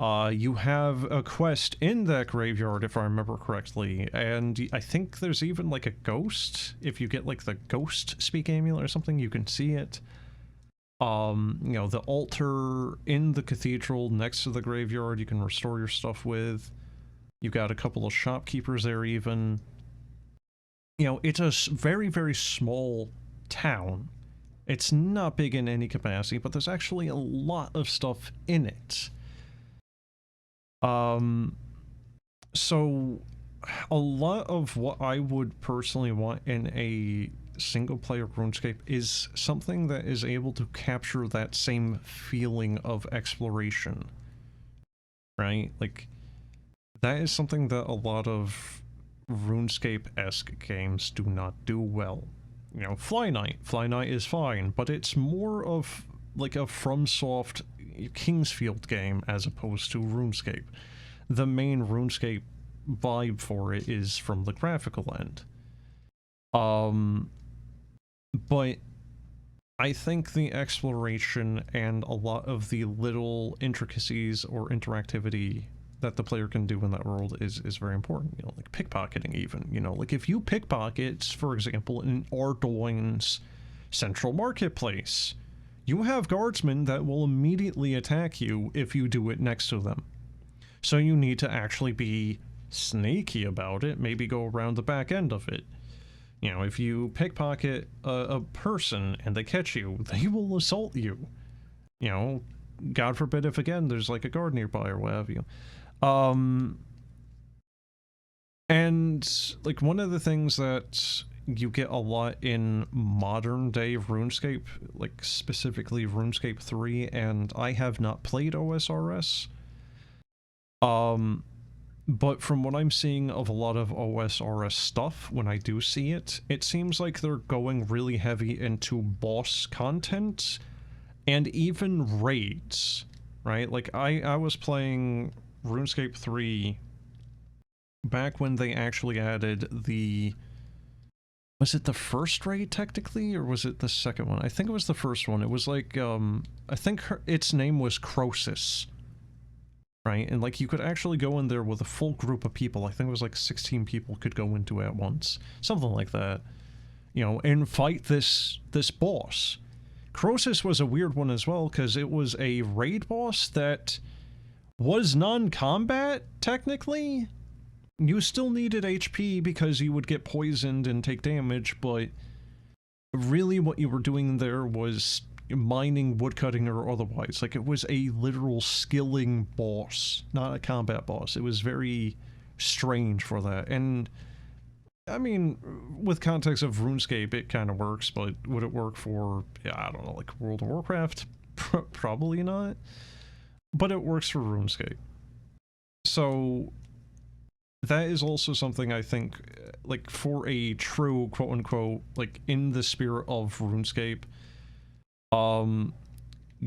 You have a quest in that graveyard, if I remember correctly, and I think there's even, like, a ghost. If you get, like, the ghost speak amulet or something, you can see it. You know, the altar in the cathedral next to the graveyard you can restore your stuff with. You've got a couple of shopkeepers there even. You know, it's a very, very small town. It's not big in any capacity, but there's actually a lot of stuff in it. So a lot of what I would personally want in a single-player RuneScape is something that is able to capture that same feeling of exploration, right? Like, that is something that a lot of RuneScape-esque games do not do well. You know, Fly Knight is fine, but it's more of, like, a FromSoft Kingsfield game as opposed to RuneScape. The main RuneScape vibe for it is from the graphical end. But I think the exploration and a lot of the little intricacies or interactivity that the player can do in that world is very important. You know, like pickpocketing even. You know, like if you pickpocket, for example, in Ardoin's central marketplace, you have guardsmen that will immediately attack you if you do it next to them. So you need to actually be sneaky about it, maybe go around the back end of it. You know, if you pickpocket a person and they catch you, they will assault you. You know, God forbid if again there's like a guard nearby or what have you. And like one of the things that you get a lot in modern day RuneScape, like specifically RuneScape 3, and I have not played OSRS, but from what I'm seeing of a lot of OSRS stuff, when I do see it, it seems like they're going really heavy into boss content and even raids, right? Like I was playing RuneScape 3 back when they actually added the... Was it the first raid, technically, or was it the second one? I think it was the first one. It was like, I think its name was Croesus, right? And, like, you could actually go in there with a full group of people. I think it was, like, 16 people could go into at once. Something like that. You know, and fight this boss. Croesus was a weird one as well, because it was a raid boss that was non-combat, technically. You still needed HP because you would get poisoned and take damage, but really what you were doing there was mining, woodcutting, or otherwise. Like, it was a literal skilling boss, not a combat boss. It was very strange for that. And, I mean, with context of RuneScape, it kind of works, but would it work for, yeah, I don't know, like World of Warcraft? Probably not. But it works for RuneScape. So that is also something I think, like, for a true, quote-unquote, like, in the spirit of RuneScape,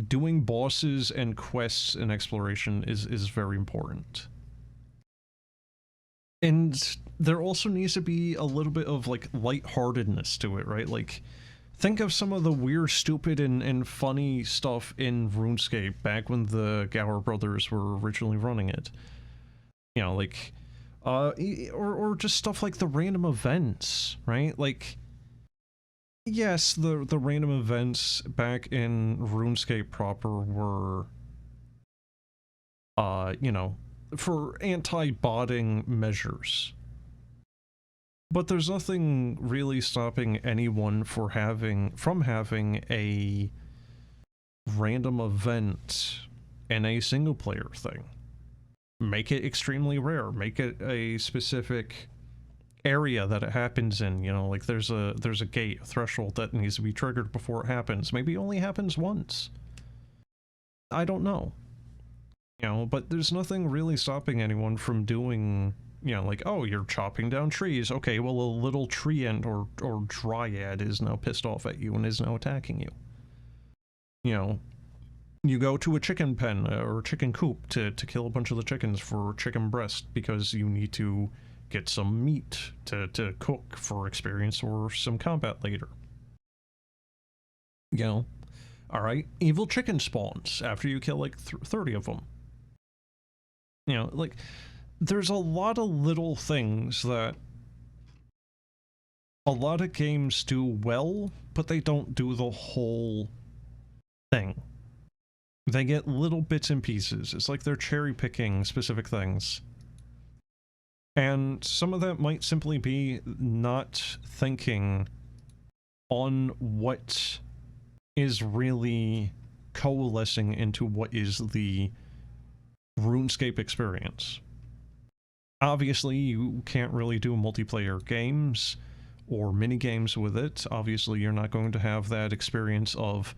doing bosses and quests and exploration is very important. And there also needs to be a little bit of, like, lightheartedness to it, right? Like, think of some of the weird, stupid, and funny stuff in RuneScape back when the Gower brothers were originally running it. You know, like... or just stuff like the random events, right? Like, yes, the random events back in RuneScape proper were, you know, for anti-botting measures. But there's nothing really stopping anyone from having a random event in a single-player thing. Make it extremely rare. Make it a specific area that it happens in, you know, like there's a gate, a threshold that needs to be triggered before it happens. Maybe it only happens once. I don't know. You know, but there's nothing really stopping anyone from doing, you know, like, oh, you're chopping down trees. Okay, well, a little tree ant or dryad is now pissed off at you and is now attacking you. You know, you go to a chicken pen or a chicken coop to kill a bunch of the chickens for chicken breast because you need to get some meat to cook for experience or some combat later. You know, alright, evil chicken spawns after you kill like 30 of them. You know, like, there's a lot of little things that a lot of games do well, but they don't do the whole thing. They get little bits and pieces. It's like they're cherry picking specific things. And some of that might simply be not thinking on what is really coalescing into what is the RuneScape experience. Obviously, you can't really do multiplayer games or mini games with it. Obviously, you're not going to have that experience of,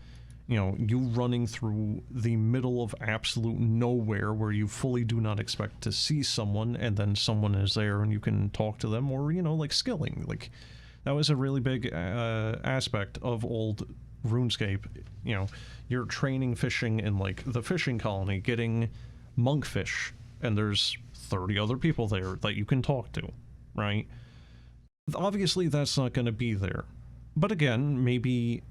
you know, you running through the middle of absolute nowhere where you fully do not expect to see someone, and then someone is there and you can talk to them, or, you know, like skilling. Like, that was a really big aspect of old RuneScape. You know, you're training fishing in, like, the fishing colony, getting monkfish, and there's 30 other people there that you can talk to, right? Obviously, that's not going to be there. But again, maybe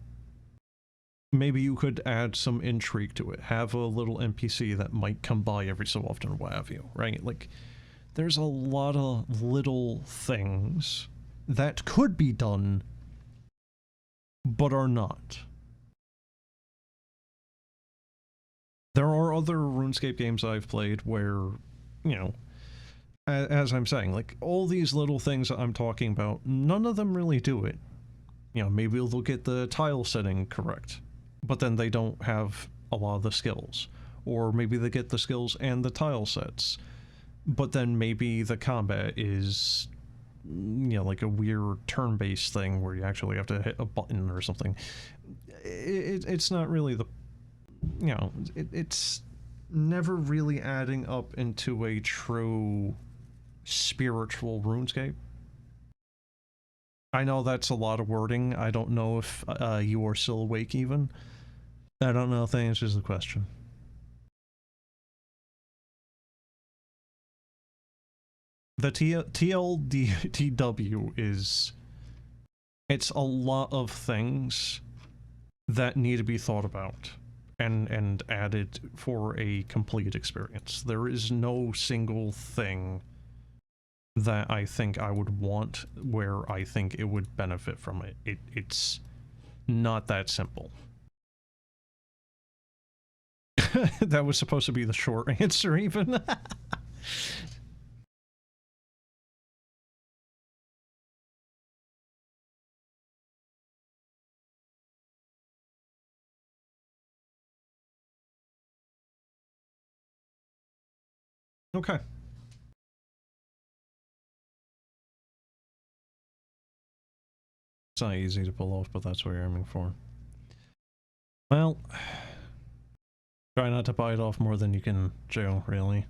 you could add some intrigue to it. Have a little NPC that might come by every so often or what have you, right? Like, there's a lot of little things that could be done, but are not. There are other RuneScape games I've played where, you know, as I'm saying, like, all these little things that I'm talking about, none of them really do it. You know, maybe they'll get the tile setting correct, but then they don't have a lot of the skills. Or maybe they get the skills and the tile sets, but then maybe the combat is, you know, like a weird turn-based thing where you actually have to hit a button or something. It's not really the, you know, it's never really adding up into a true spiritual RuneScape. I know that's a lot of wording. I don't know if you are still awake even. I don't know if that answers the question. The TLDTW is... it's a lot of things that need to be thought about and added for a complete experience. There is no single thing that I think I would want where I think it would benefit from it. It's not that simple. That was supposed to be the short answer even. Okay. It's not easy to pull off, but that's what you're aiming for. Well, try not to bite off more than you can chew, really.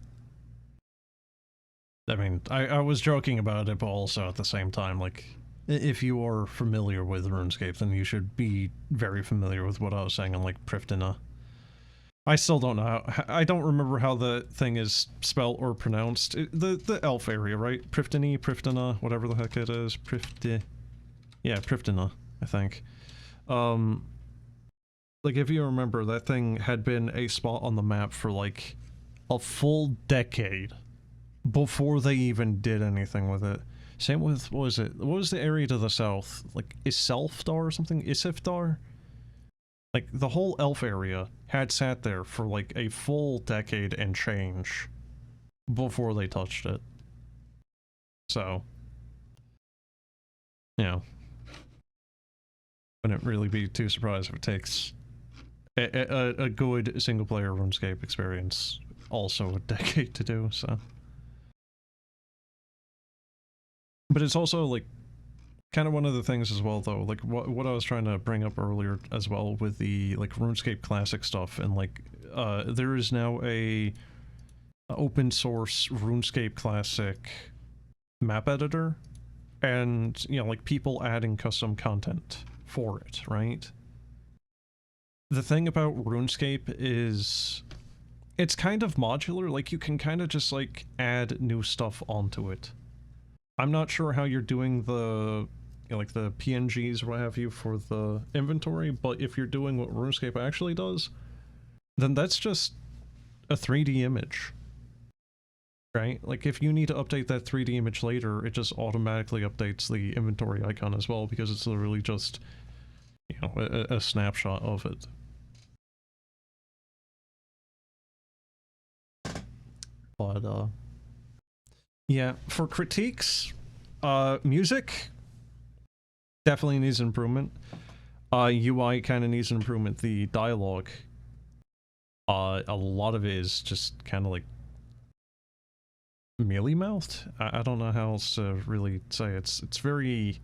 I mean, I was joking about it, but also at the same time, like, if you are familiar with RuneScape, then you should be very familiar with what I was saying on, like, Priftina. I still don't know how, I don't remember how the thing is spelled or pronounced. The elf area, right? Priftini, Priftina, whatever the heck it is. Yeah, Priftina, I think. Like, if you remember, that thing had been a spot on the map for, like, a full decade before they even did anything with it. Same with, what was it? What was the area to the south? Like, Iselfdar or something? Isifdar? Like, the whole elf area had sat there for, like, a full decade and change before they touched it. So, you know, wouldn't really be too surprised if it takes a good single-player RuneScape experience also a decade to do, so. But it's also, like, kind of one of the things as well, though, like, what I was trying to bring up earlier as well with the, like, RuneScape Classic stuff, and, like, there is now a open source RuneScape Classic map editor, and, you know, like, people adding custom content for it, right? The thing about RuneScape is it's kind of modular, like, you can kind of just, like, add new stuff onto it. I'm not sure how you're doing the, you know, like, the PNGs or what have you for the inventory, but if you're doing what RuneScape actually does, then that's just a 3D image. Right? Like, if you need to update that 3D image later, it just automatically updates the inventory icon as well, because it's literally just, you know, a snapshot of it. But, yeah, for critiques, music definitely needs improvement. UI kind of needs an improvement. The dialogue, a lot of it is just kind of like mealy-mouthed. I don't know how else to really say it. It's very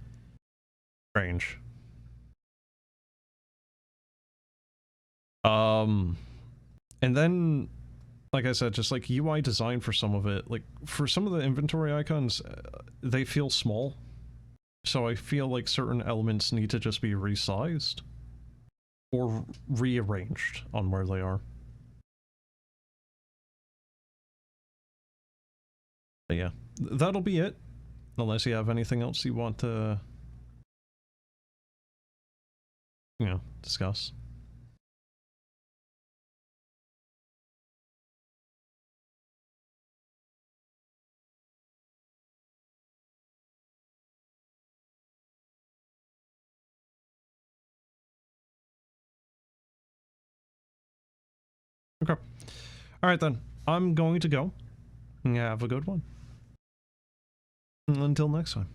strange. And then, like I said, just like UI design for some of it, like for some of the inventory icons, they feel small. So I feel like certain elements need to just be resized or rearranged on where they are. But yeah, that'll be it. Unless you have anything else you want to, you know, discuss. Okay. Alright then. I'm going to go. Have a good one. Until next time.